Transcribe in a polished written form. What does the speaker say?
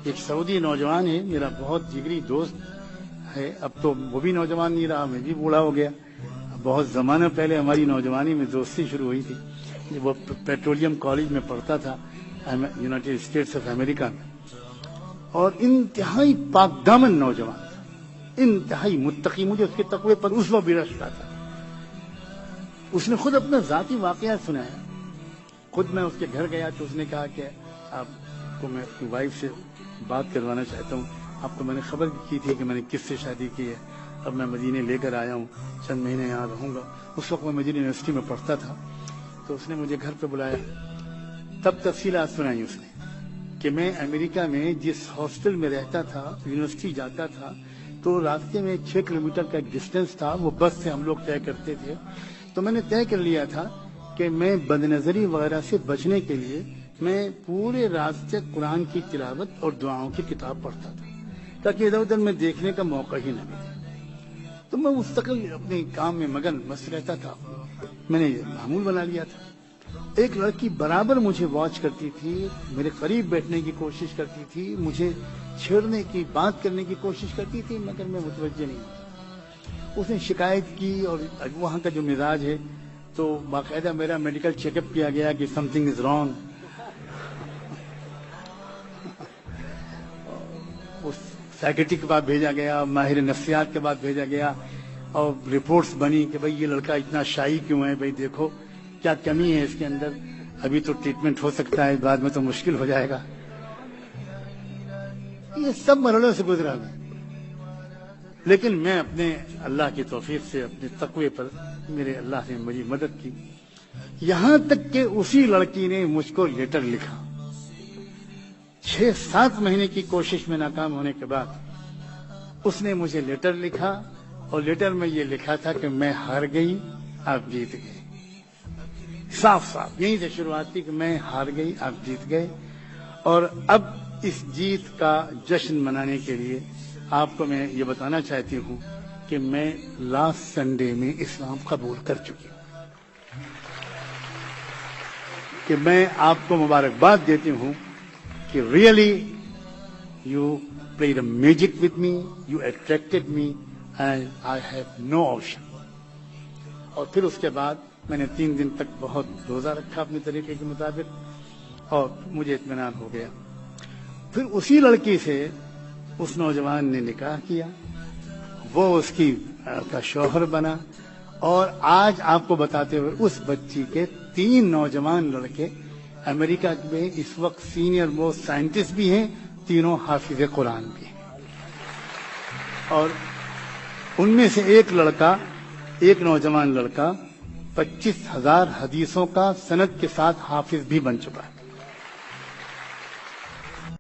ایک سعودی نوجوان ہے میرا بہت جگری دوست ہے، اب تو وہ بھی نوجوان نہیں رہا، میں بھی بوڑھا ہو گیا. بہت زمانہ پہلے ہماری نوجوانی میں دوستی شروع ہوئی تھی. وہ پیٹرولیم کالج میں پڑھتا تھا یونائٹڈ اسٹیٹس آف امریکہ میں، اور انتہائی پاک دامن نوجوان تھا، انتہائی متقی. مجھے اس کے تقوی پر اس وقت بھی رشتا تھا. اس نے خود اپنا ذاتی واقعہ سنایا. خود میں اس کے گھر گیا تو اس نے کہا کہ آپ کو میں اپنی وائف سے بات کروانا چاہتا ہوں. آپ کو میں نے خبر کی تھی کہ میں نے کس سے شادی کی ہے، اب میں مدینے لے کر آیا ہوں، چند مہینے یہاں رہوں گا. اس وقت میں مدینہ یونیورسٹی میں پڑھتا تھا. تو اس نے مجھے گھر پہ بلایا، تب تفصیلات سنائی اس نے کہ میں امریکہ میں جس ہاسٹل میں رہتا تھا، یونیورسٹی جاتا تھا تو راستے میں 6 کلومیٹر کا ایک ڈسٹینس تھا، وہ بس سے ہم لوگ طے کرتے تھے. تو میں نے طے کر لیا تھا کہ میں بد نظری وغیرہ سے بچنے کے لیے میں پورے راستے قرآن کی تلاوت اور دعاؤں کی کتاب پڑھتا تھا تاکہ ادھر ادھر میں دیکھنے کا موقع ہی نہ ملے. تو میں مستقل اپنے کام میں مگن مست رہتا تھا. میں نے یہ معمول بنا لیا تھا. ایک لڑکی برابر مجھے واچ کرتی تھی، میرے قریب بیٹھنے کی کوشش کرتی تھی، مجھے چھیڑنے کی بات کرنے کی کوشش کرتی تھی، مگر میں متوجہ نہیں تھا. اس نے شکایت کی، اور وہاں کا جو مزاج ہے تو باقاعدہ میرا میڈیکل چیک اپ کیا گیا کہ سم تھنگ از رانگ. اس سائیکٹرسٹ کے بعد بھیجا گیا، ماہر نفسیات کے بعد بھیجا گیا، اور رپورٹس بنی کہ بھئی یہ لڑکا اتنا شائی کیوں ہے، بھئی دیکھو کیا کمی ہے اس کے اندر، ابھی تو ٹریٹمنٹ ہو سکتا ہے، بعد میں تو مشکل ہو جائے گا. یہ سب مرحلوں سے گزرا میں، لیکن میں اپنے اللہ کی توفیق سے اپنے تقوی پر میرے اللہ نے میری مدد کی. یہاں تک کہ اسی لڑکی نے مجھ کو لیٹر لکھا. 6-7 مہینے کی کوشش میں ناکام ہونے کے بعد اس نے مجھے لیٹر لکھا، اور لیٹر میں یہ لکھا تھا کہ میں ہار گئی، آپ جیت گئے. صاف صاف یہیں سے شروعات تھی کہ میں ہار گئی، آپ جیت گئے. اور اب اس جیت کا جشن منانے کے لیے آپ کو میں یہ بتانا چاہتی ہوں کہ میں لاسٹ سنڈے میں اسلام قبول کر چکی ہوں. کہ میں آپ کو مبارکباد دیتی ہوں کہ really you played a magic with me, you attracted me and I have no option. اور پھر اس کے بعد میں نے 3 دن تک بہت روزہ رکھا اپنے طریقے کے مطابق، اور مجھے اطمینان ہو گیا. پھر اسی لڑکی سے اس نوجوان نے نکاح کیا، وہ اس کی کا شوہر بنا، اور آج آپ کو بتاتے ہوئے اس بچی کے 3 نوجوان لڑکے امریکہ میں اس وقت سینئر موسٹ سائنٹسٹ بھی ہیں، تینوں حافظ قرآن بھی ہیں. اور ان میں سے ایک نوجوان لڑکا 25,000 حدیثوں کا سند کے ساتھ حافظ بھی بن چکا ہے.